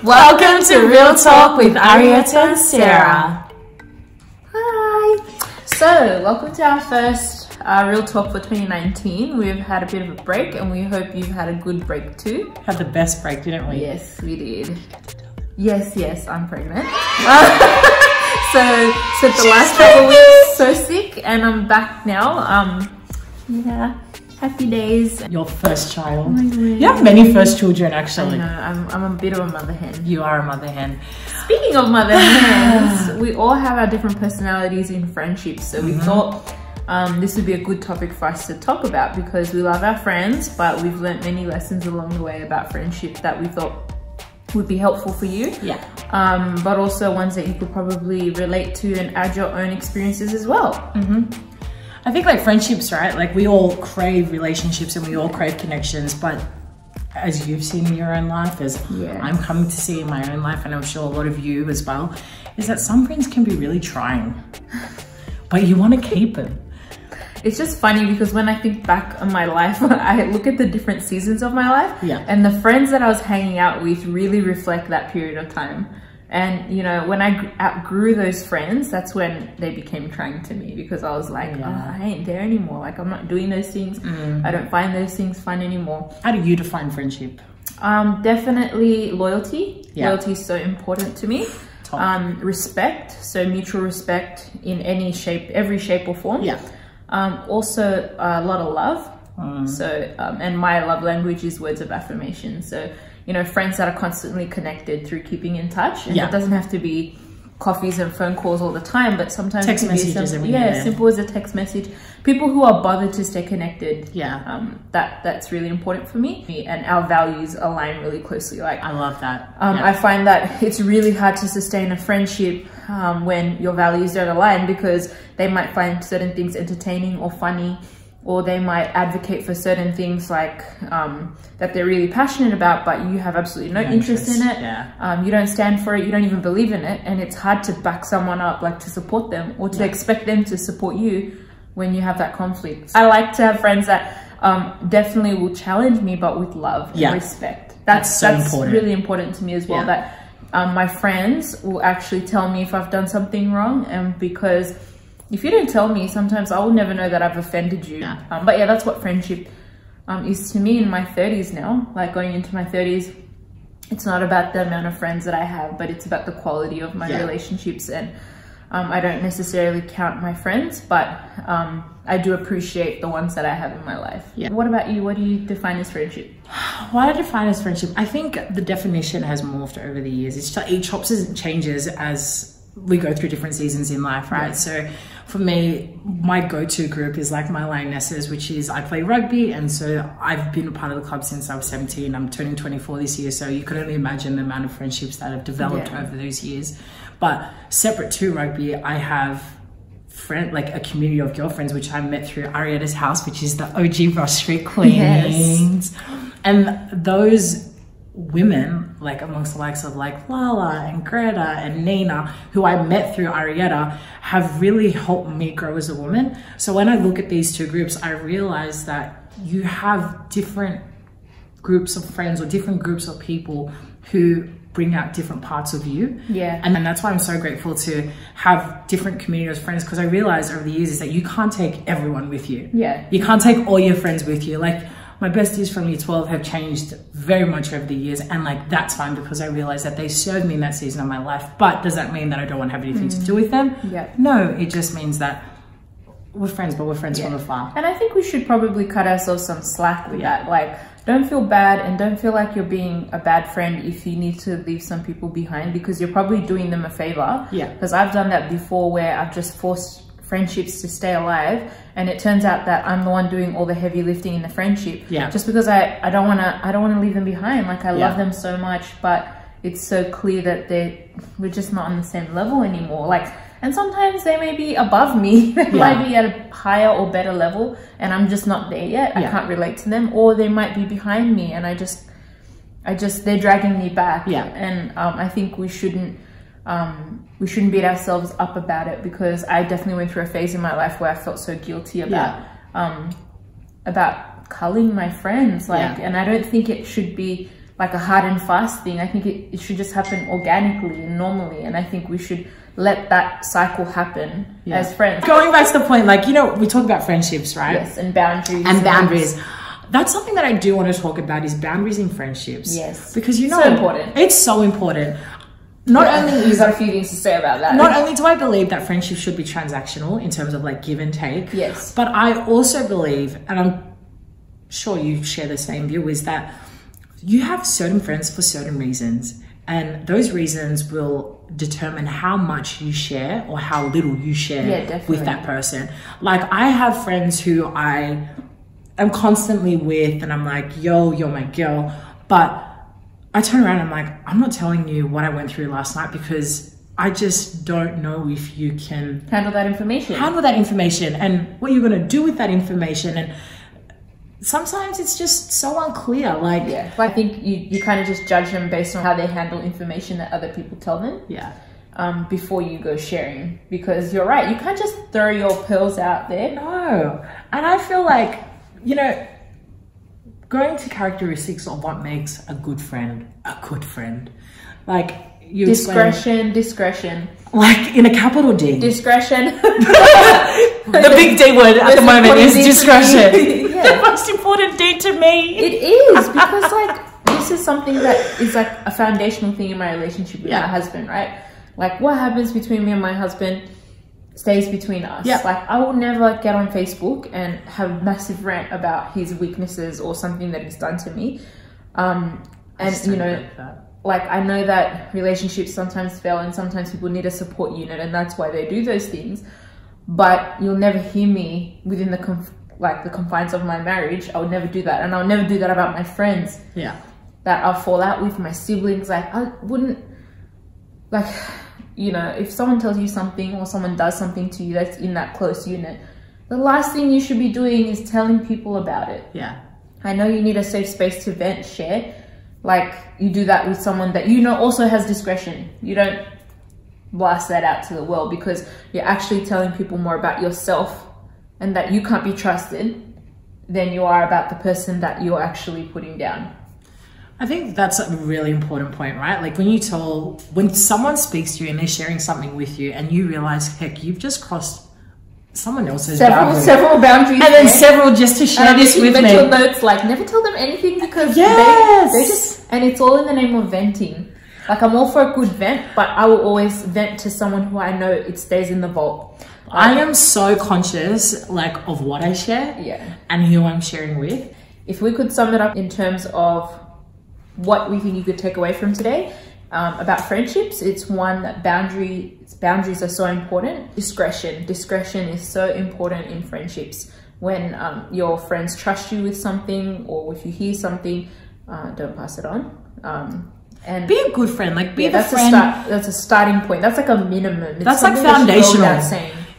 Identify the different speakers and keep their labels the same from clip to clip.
Speaker 1: Welcome to Real Talk with Arieta and Sera.
Speaker 2: Hi. So, welcome to our first Real Talk for 2019. We've had a bit of a break and we hope you've had a good break too.
Speaker 1: Had the best break, didn't we?
Speaker 2: Yes, we did. Yes, I'm pregnant. So the last couple of weeks, so sick, and I'm back now. Yeah, happy days.
Speaker 1: Your first child.
Speaker 2: Oh my God.
Speaker 1: You have many first children, actually.
Speaker 2: I know, I'm a bit of a mother hen.
Speaker 1: You are a mother hen.
Speaker 2: Speaking of mother hens, we all have our different personalities in friendships, so we thought this would be a good topic for us to talk about because we love our friends, but we've learnt many lessons along the way about friendship that we thought would be helpful for you.
Speaker 1: Yeah.
Speaker 2: But also ones that you could probably relate to and add your own experiences as well.
Speaker 1: I think like friendships, right? Like we all crave relationships and we all crave connections, but as you've seen in your own life, as I'm coming to see in my own life, and I'm sure a lot of you as well, is that some friends can be really trying, but you want to keep them.
Speaker 2: It's just funny because when I think back on my life, I look at the different seasons of my life, and the friends that I was hanging out with really reflect that period of time. And you know, when I outgrew those friends, that's when they became trying to me because I was like, oh, I ain't there anymore. Like I'm not doing those things. I don't find those things fun anymore.
Speaker 1: How do you define friendship?
Speaker 2: Definitely loyalty. Loyalty is so important to me. Respect, so mutual respect in any shape, every shape or form. Also a lot of love. So and my love language is words of affirmation. So you know, friends that are constantly connected through keeping in touch, and it doesn't have to be coffees and phone calls all the time, but sometimes
Speaker 1: text
Speaker 2: it can
Speaker 1: messages
Speaker 2: be
Speaker 1: every day.
Speaker 2: simple as a text message. People who are bothered to stay connected. That's really important for me, and our values align really closely. Like
Speaker 1: I love that.
Speaker 2: I find that it's really hard to sustain a friendship when your values don't align because they might find certain things entertaining or funny, or they might advocate for certain things like that they're really passionate about, but you have absolutely no interest in it. You don't stand for it, you don't even believe in it, and it's hard to back someone up, like to support them or to expect them to support you when you have that conflict. I like to have friends that definitely will challenge me, but with love and respect. That's important. Really important to me as well, that my friends will actually tell me if I've done something wrong, and because if you don't tell me, sometimes I will never know that I've offended you. But yeah, that's what friendship is to me in my 30s now. Like going into my 30s, it's not about the amount of friends that I have, but it's about the quality of my relationships. And I don't necessarily count my friends, but I do appreciate the ones that I have in my life. What about you? What do you define as friendship?
Speaker 1: What I define as friendship, I think the definition has morphed over the years. It chops and changes as we go through different seasons in life, right? So for me, my go-to group is like my lionesses, which is I play rugby, and so I've been a part of the club since I was 17. I'm turning 24 this year, so you can only imagine the amount of friendships that have developed over those years. But separate to rugby, I have a community of girlfriends which I met through Arieta's house, which is the OG Rush Street Queens. And those women, like amongst the likes of like Lala and Greta and Nina, who I met through Arieta, have really helped me grow as a woman. So when I look at these two groups, I realize that you have different groups of friends or different groups of people who bring out different parts of you. And that's why I'm so grateful to have different communities of friends, because I realized over the years is that you can't take everyone with you. You can't take all your friends with you. Like my besties from year 12 have changed very much over the years, and like that's fine because I realized that they served me in that season of my life. But does that mean that I don't want to have anything to do with them? No, it just means that we're friends, but we're friends from afar.
Speaker 2: And I think we should probably cut ourselves some slack with that. Like, don't feel bad and don't feel like you're being a bad friend if you need to leave some people behind, because you're probably doing them a favor. Because I've done that before where I've just forced friendships to stay alive, and it turns out that I'm the one doing all the heavy lifting in the friendship. Just because I don't want to leave them behind. Like I love them so much, but it's so clear that we're just not on the same level anymore. Like, and sometimes they may be above me. They might be at a higher or better level, and I'm just not there yet. I can't relate to them, or they might be behind me, and they're dragging me back. And I think we shouldn't beat ourselves up about it, because I definitely went through a phase in my life where I felt so guilty about culling my friends. And I don't think it should be like a hard and fast thing. I think it should just happen organically and normally, and I think we should let that cycle happen as friends.
Speaker 1: Going back to the point, like, you know, we talk about friendships, right?
Speaker 2: Yes, and boundaries.
Speaker 1: And boundaries. That's something that I do want to talk about, is boundaries in friendships.
Speaker 2: Yes.
Speaker 1: Because, you know,
Speaker 2: so important.
Speaker 1: It's so important. Not only
Speaker 2: you've got a few things to say about that.
Speaker 1: Not only do I believe that friendship should be transactional in terms of like give and take.
Speaker 2: Yes.
Speaker 1: But I also believe, and I'm sure you share the same view, is that you have certain friends for certain reasons, and those reasons will determine how much you share or how little you share with that person. Like, I have friends who I am constantly with, and I'm like, yo, you're my girl, but I turn around and I'm like, I'm not telling you what I went through last night because I just don't know if you can
Speaker 2: handle that information
Speaker 1: and what you're going to do with that information. And sometimes it's just so unclear. Like,
Speaker 2: I think you kind of just judge them based on how they handle information that other people tell them. Before you go sharing, because you're right, you can't just throw your pearls out there.
Speaker 1: No. And I feel like, you know, going to characteristics of what makes a good friend, like you
Speaker 2: discretion,
Speaker 1: like in a capital D.
Speaker 2: Discretion.
Speaker 1: The big D word at the moment is discretion. The most important D to me.
Speaker 2: It is, because like this is something that is like a foundational thing in my relationship with my husband, right? Like, what happens between me and my husband stays between us. Like, I will never get on Facebook and have a massive rant about his weaknesses or something that he's done to me. And you know, like, I know that relationships sometimes fail and sometimes people need a support unit, and that's why they do those things. But you'll never hear me within the confines of my marriage. I would never do that, and I'll never do that about my friends. That I'll fall out with, my siblings. Like, I wouldn't, like, you know, if someone tells you something or someone does something to you that's in that close unit, the last thing you should be doing is telling people about it. I know you need a safe space to vent, share. Like, you do that with someone that you know also has discretion. You don't blast that out to the world, because you're actually telling people more about yourself and that you can't be trusted than you are about the person that you're actually putting down.
Speaker 1: I think that's a really important point, right? Like, when someone speaks to you and they're sharing something with you and you realize, heck, you've just crossed someone else's
Speaker 2: several boundaries,
Speaker 1: and then several just to share this with me.
Speaker 2: Mental notes, like, never tell them anything, because they just, and it's all in the name of venting. Like, I'm all for a good vent, but I will always vent to someone who I know it stays in the vault.
Speaker 1: I am so conscious, like, of what I share and who I'm sharing with.
Speaker 2: If we could sum it up in terms of what we think you could take away from today about friendships, it's one, that boundaries are so important. Discretion is so important in friendships. When your friends trust you with something, or if you hear something, don't pass it on. And
Speaker 1: be a good friend. Like, be the
Speaker 2: friend. That's a starting point. That's like a minimum.
Speaker 1: That's like foundational.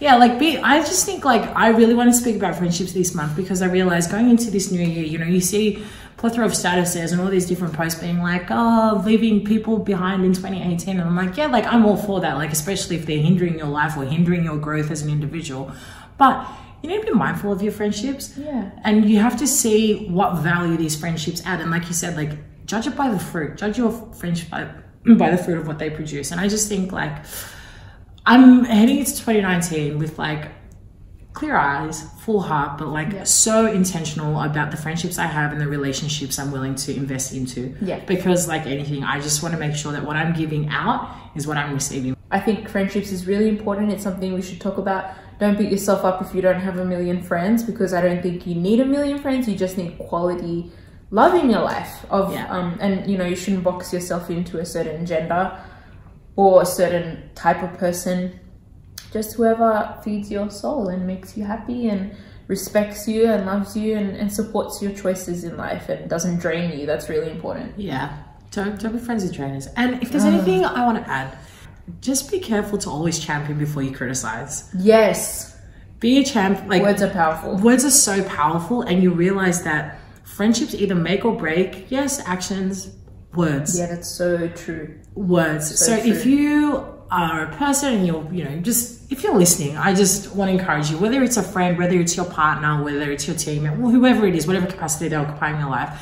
Speaker 1: I just think, like, I really want to speak about friendships this month, because I realized going into this new year, you know, you see plethora of statuses and all these different posts being like, oh, leaving people behind in 2018. And I'm like, yeah, like, I'm all for that. Like, especially if they're hindering your life or hindering your growth as an individual. But you need to be mindful of your friendships. And you have to see what value these friendships add. And like you said, like, judge it by the fruit. Judge your friendship by the fruit of what they produce. And I just think, like, I'm heading into 2019 with, like, clear eyes, full heart, but like so intentional about the friendships I have and the relationships I'm willing to invest into. Because, like anything, I just want to make sure that what I'm giving out is what I'm receiving.
Speaker 2: I think friendships is really important. It's something we should talk about. Don't beat yourself up if you don't have a million friends, because I don't think you need a million friends. You just need quality love in your life. And you know, you shouldn't box yourself into a certain gender or a certain type of person. Just whoever feeds your soul and makes you happy and respects you and loves you and supports your choices in life and doesn't drain you. That's really important.
Speaker 1: Don't be friends with drainers. And if there's anything I want to add, just be careful to always champion before you criticize. Be a champ. Like,
Speaker 2: words are powerful.
Speaker 1: Words are so powerful, and you realize that friendships either make or break. Yes, actions, words.
Speaker 2: That's so true.
Speaker 1: Words. So true. If you are a person and you're, you know, just, if you're listening, I just want to encourage you, whether it's a friend, whether it's your partner, whether it's your team, whoever it is, whatever capacity they're occupying in your life,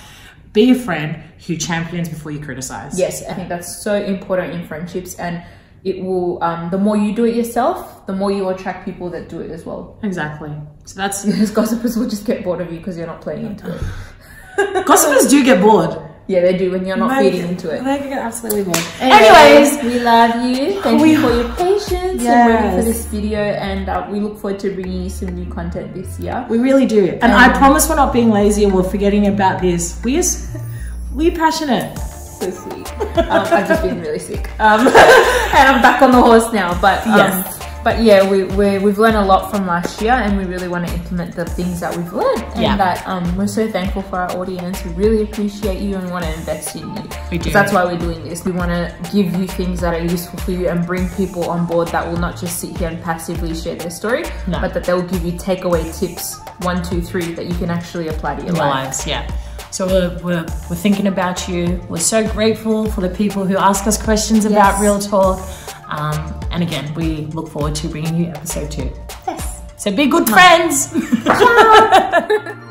Speaker 1: Be a friend who champions before you criticize.
Speaker 2: Yes, I think that's so important in friendships, and it will, the more you do it yourself, the more you attract people that do it as well.
Speaker 1: Exactly. So that's...
Speaker 2: Because gossipers will just get bored of you because you're not playing into it.
Speaker 1: Gossipers do get bored.
Speaker 2: Yeah, they do when you're not feeding into it.
Speaker 1: They get absolutely bored.
Speaker 2: Anyways, we love you. Thank you for your patience and waiting for this video, and we look forward to bringing you some new content this year.
Speaker 1: We really do. And I promise we're not being lazy or we're forgetting about this. We're passionate.
Speaker 2: So sweet. I've just been really sick, and I'm back on the horse now. But yeah, we've learned a lot from last year, and we really want to implement the things that we've learned, and that we're so thankful for our audience. We really appreciate you and we want to invest in you.
Speaker 1: We do.
Speaker 2: That's why we're doing this. We want to give you things that are useful for you and bring people on board that will not just sit here and passively share their story, but that they will give you takeaway tips 1, 2, 3 that you can actually apply to your lives.
Speaker 1: Yeah. So we're thinking about you. We're so grateful for the people who ask us questions about Real Talk. And again, we look forward to bringing you episode 2.
Speaker 2: Yes.
Speaker 1: So be good friends.
Speaker 2: Ciao.